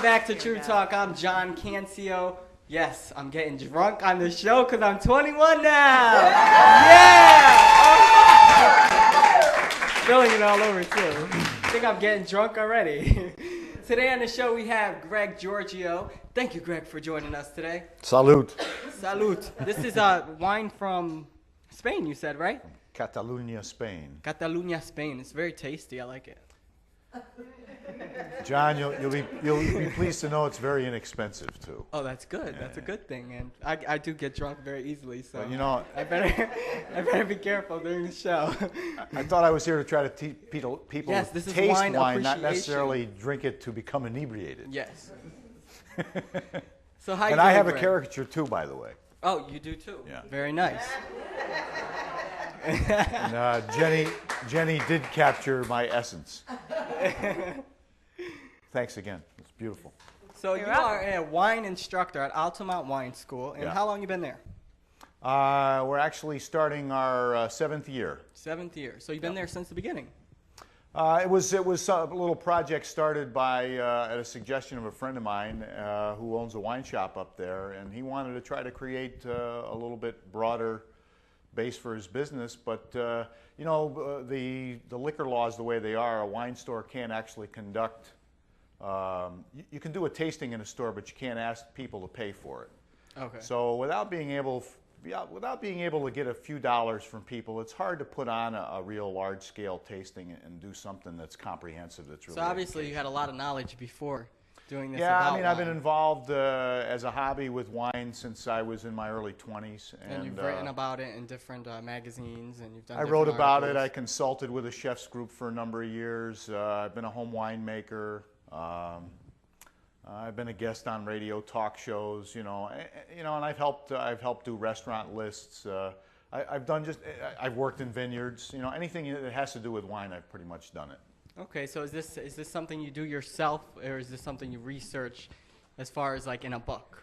back to True Talk. I'm John Cancio. Yes, I'm getting drunk on the show because I'm 21 now. Yeah! Spilling it all over, too. I think I'm getting drunk already. Today on the show, we have Greg Giorgio. Thank you, Greg, for joining us today. Salute. Salute. This is wine from Spain, you said, right? Catalunya, Spain. Catalunya, Spain. It's very tasty. I like it. John, you'll be pleased to know it's very inexpensive too. Oh, that's good. That's a good thing. And I do get drunk very easily, so but, you know, I better be careful during the show. I thought I was here to try to teach people Yes, this is taste wine wine, not appreciation. necessarily drink it to become inebriated. Yes. So how you And I doing, have a Greg? caricature too, by the way. Oh, you do too. Yeah. Very nice. And Jenny did capture my essence. Thanks again. It's beautiful. So you are a wine instructor at Altamont Wine School, and how long you been there? We're actually starting our 7th year. 7th year. So you've been there since the beginning. It was a little project started by at a suggestion of a friend of mine who owns a wine shop up there, and he wanted to try to create a little bit broader base for his business. But you know, the liquor laws the way they are, a wine store can't actually conduct. You can do a tasting in a store, but you can't ask people to pay for it. Okay. So without being able to get a few dollars from people, it's hard to put on a real large-scale tasting and do something that's comprehensive. That's really. So obviously you had a lot of knowledge before doing this. Yeah, about I mean, I've wine. been involved as a hobby with wine since I was in my early 20s. And you've written about it in different magazines, and you've done. I different wrote about it. articles. I consulted with a chef's group for a number of years. I've been a home winemaker. I've been a guest on radio talk shows, and I've helped do restaurant lists. I've worked in vineyards, anything that has to do with wine, I've pretty much done it. Okay, so is this something you do yourself, or is this something you research, as far as like in a book?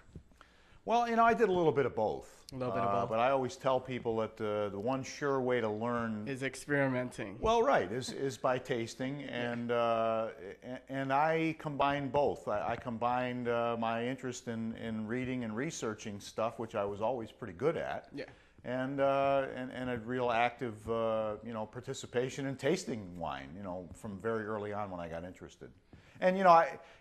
Well, I did a little bit of both. A little bit of both. But I always tell people that the one sure way to learn Is experimenting. Well, right, is by tasting, and I combine both. I combined my interest in reading and researching stuff, which I was always pretty good at. Yeah. And a real active, participation in tasting wine, from very early on when I got interested. And,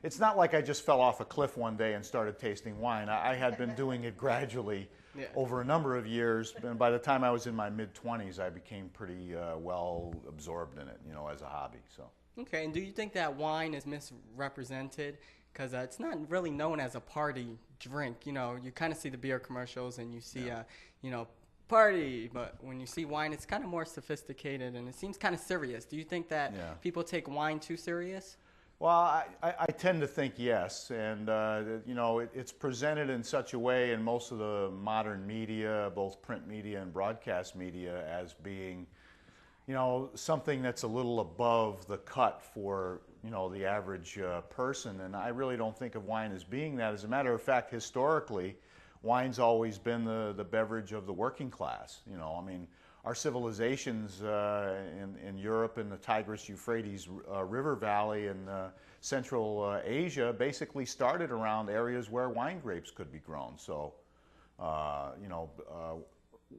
it's not like I just fell off a cliff one day and started tasting wine. I had been doing it gradually over a number of years. And by the time I was in my mid-20s, I became pretty well absorbed in it, as a hobby. So. Okay, and do you think that wine is misrepresented? Because it's not really known as a party drink. You kind of see the beer commercials and you see, party. But when you see wine, it's kind of more sophisticated and it seems kind of serious. Do you think that people take wine too serious? Well, I tend to think yes, and it's presented in such a way in most of the modern media, both print media and broadcast media, as being, something that's a little above the cut for the average person, and I really don't think of wine as being that. As a matter of fact, historically, wine's always been the beverage of the working class. Our civilizations in Europe and the Tigris-Euphrates River Valley and Central Asia basically started around areas where wine grapes could be grown. So,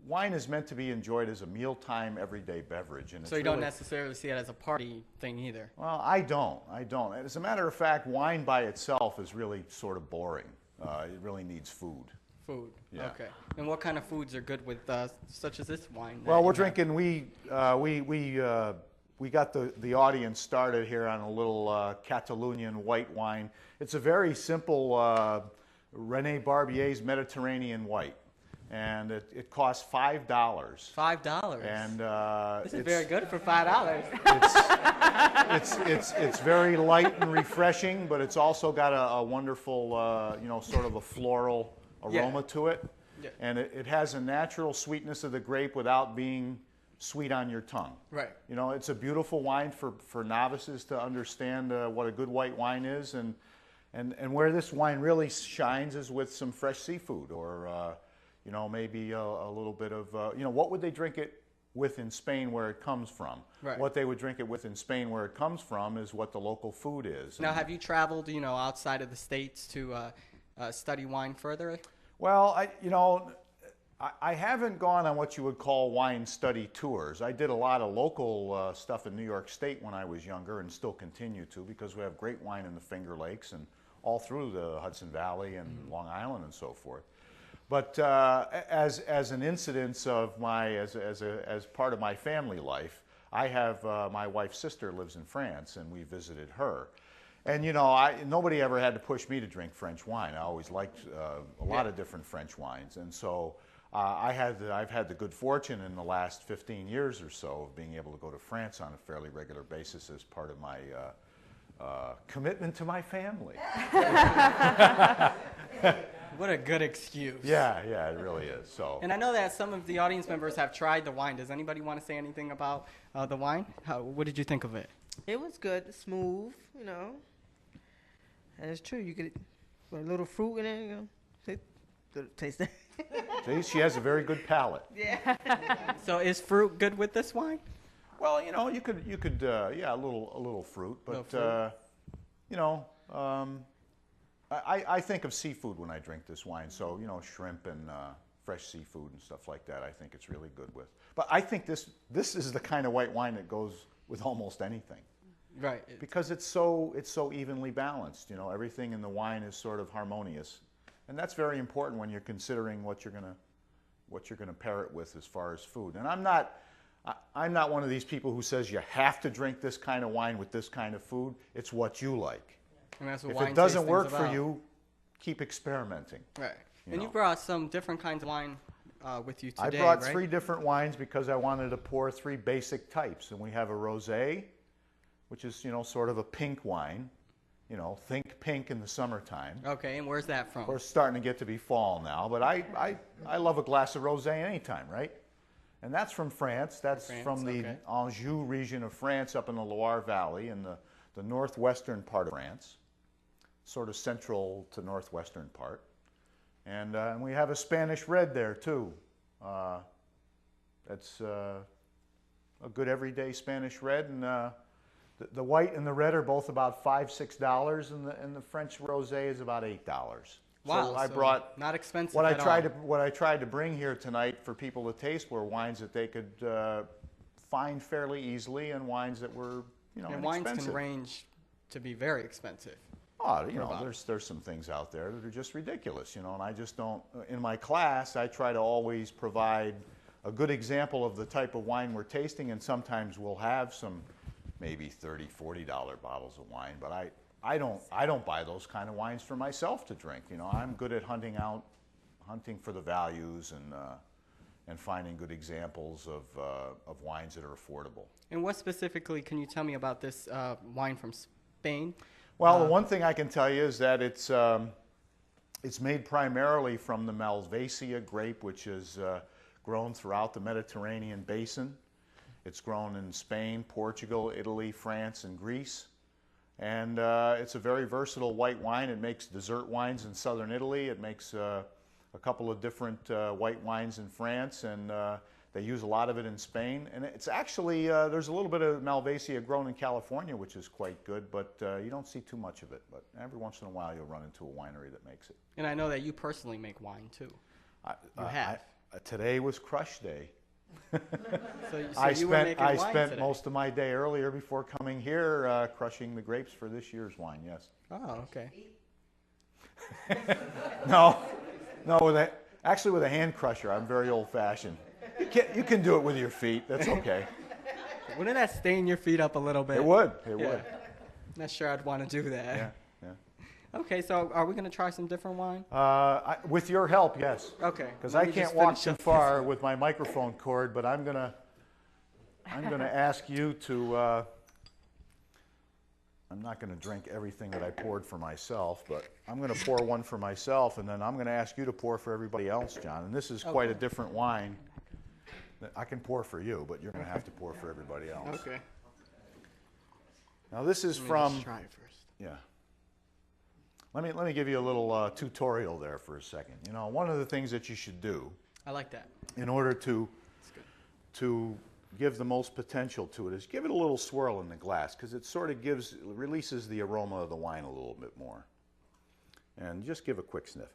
wine is meant to be enjoyed as a mealtime, everyday beverage. And so you don't necessarily see it as a party thing either? Well, I don't. As a matter of fact, wine by itself is really sort of boring. It really needs food. Food. Yeah. Okay. And what kind of foods are good with such as this wine? Well, we're drinking. We got the audience started here on a little Catalunian white wine. It's a very simple René Barbier's Mediterranean white, and it costs $5. $5. And this is very good for $5. It's very light and refreshing, but it's also got a wonderful sort of a floral aroma to it, and it has a natural sweetness of the grape without being sweet on your tongue. Right. It's a beautiful wine for novices to understand what a good white wine is, and where this wine really shines is with some fresh seafood, or maybe a little bit of what would they drink it with in Spain where it comes from. Right. What they would drink it with in Spain where it comes from is what the local food is. Now, have you traveled, outside of the States to study wine further? Well, I haven't gone on what you would call wine study tours. I did a lot of local stuff in New York State when I was younger and still continue to, because we have great wine in the Finger Lakes and all through the Hudson Valley and Long Island and so forth. But as an incidence of as part of my family life, I have my wife's sister lives in France, and we visited her. And nobody ever had to push me to drink French wine. I always liked a lot of different French wines, and so I've had the good fortune in the last 15 years or so of being able to go to France on a fairly regular basis as part of my commitment to my family. What a good excuse. Yeah, it really is. So. And I know that some of the audience members have tried the wine. Does anybody want to say anything about the wine? What did you think of it? It was good, smooth, And it's true, you get put a little fruit in it, taste that. See, she has a very good palate. Yeah. So is fruit good with this wine? Well, you could, a little fruit, but I think of seafood when I drink this wine. So shrimp and fresh seafood and stuff like that. I think it's really good with. But I think this is the kind of white wine that goes with almost anything. Right. Because it's so evenly balanced. Everything in the wine is sort of harmonious, and that's very important when you're considering what you're gonna pair it with as far as food. And I'm not one of these people who says you have to drink this kind of wine with this kind of food. It's what you like. And that's what If wine it doesn't tasting's work about. for you, keep experimenting. Right. And you brought some different kinds of wine with you today, I brought right? 3 different wines because I wanted to pour 3 basic types. And we have a rosé, which is, sort of a pink wine. Think pink in the summertime. Okay, and where's that from? Of course, starting to get to be fall now, but I love a glass of rosé anytime, right? And that's from France. That's from the Anjou region of France up in the Loire Valley in the northwestern part of France, sort of central to northwestern part. And we have a Spanish red there too. That's a good everyday Spanish red, and the white and the red are both about $5-6, and the French rosé is about $8. Wow, so I so brought not expensive what at all. What I tried to bring here tonight for people to taste were wines that they could find fairly easily, and wines that were And inexpensive. wines can range to be very expensive. Oh, there's some things out there that are just ridiculous, and I just don't. In my class, I try to always provide a good example of the type of wine we're tasting, and sometimes we'll have some maybe $30, $40 bottles of wine, but I don't buy those kind of wines for myself to drink. I'm good at hunting for the values and finding good examples of wines that are affordable. And what specifically can you tell me about this wine from Spain? Well, the one thing I can tell you is that it's made primarily from the Malvasia grape, which is grown throughout the Mediterranean basin. It's grown in Spain, Portugal, Italy, France, and Greece. And it's a very versatile white wine. It makes dessert wines in southern Italy. It makes a couple of different white wines in France, and they use a lot of it in Spain. And it's actually, there's a little bit of Malvasia grown in California, which is quite good, but you don't see too much of it. But every once in a while, you'll run into a winery that makes it. And I know that you personally make wine, too. You have. Today was crush day. So I you were making wine spent today. most of my day earlier before coming here crushing the grapes for this year's wine, yes. Oh, okay. No, actually with a hand crusher. I'm very old-fashioned. You can do it with your feet. That's okay. Wouldn't that stain your feet up a little bit? It would. It would. Not sure I'd want to do that. Yeah. Okay, so are we going to try some different wine? With your help, yes. Okay. Because I can't walk too far with my microphone cord, but I'm gonna ask you to. I'm not going to drink everything that I poured for myself, but I'm going to pour one for myself, and then I'm going to ask you to pour for everybody else, John. And this is quite a different wine that I can pour for you, but you're going to have to pour for everybody else. Okay. Now this is Let me from. just try it first. Yeah. Let me give you a little tutorial there for a second. One of the things that you should do I like that. in order to to give the most potential to it is give it a little swirl in the glass, because it sort of releases the aroma of the wine a little bit more. And just give a quick sniff.